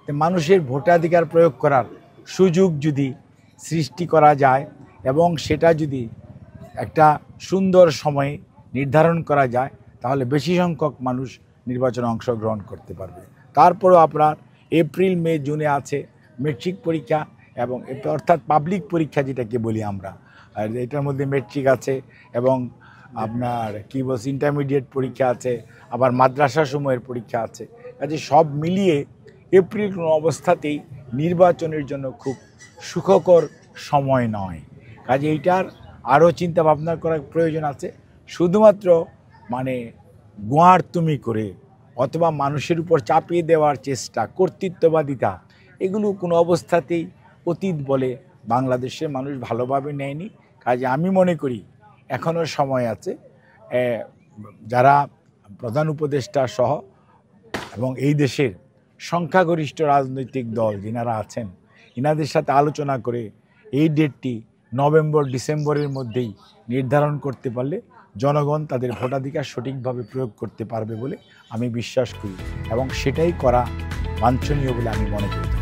তো মানুষের ভোটাধিকার প্রয়োগ করার সুযোগ যদি সৃষ্টি করা যায় এবং সেটা যদি একটা সুন্দর সময়ে নির্ধারণ করা যায় তাহলে বেশি সংখ্যক মানুষ নির্বাচনে অংশগ্রহণ করতে পারবে। তারপরেও আপনার এপ্রিল মে জুনে আছে মেট্রিক পরীক্ষা এবং অর্থাৎ পাবলিক পরীক্ষা যেটাকে বলি আমরা, আর এটার মধ্যে মেট্রিক আছে এবং আপনার কী বলছে ইন্টারমিডিয়েট পরীক্ষা আছে, আবার মাদ্রাসা সময়ের পরীক্ষা আছে। কাজে সব মিলিয়ে এপ্রিল কোনো অবস্থাতেই নির্বাচনের জন্য খুব সুখকর সময় নয়। কাজে এইটার আরও চিন্তা ভাবনা করার প্রয়োজন আছে। শুধুমাত্র মানে গোয়ার্তুমি করে অথবা মানুষের উপর চাপিয়ে দেওয়ার চেষ্টা, কর্তৃত্ববাদিতা, এগুলো কোনো অবস্থাতেই অতীত বলে বাংলাদেশের মানুষ ভালোভাবে নেয়নি। কাজে আমি মনে করি এখনও সময় আছে যারা প্রধান উপদেষ্টা সহ এবং এই দেশের সংখ্যাগরিষ্ঠ রাজনৈতিক দল যিনারা আছেন ইনাদের সাথে আলোচনা করে এই ডেটটি নভেম্বর ডিসেম্বরের মধ্যেই নির্ধারণ করতে পারলে জনগণ তাদের ভোটাধিকার সঠিকভাবে প্রয়োগ করতে পারবে বলে আমি বিশ্বাস করি এবং সেটাই করা বাঞ্ছনীয় বলে আমি মনে করি।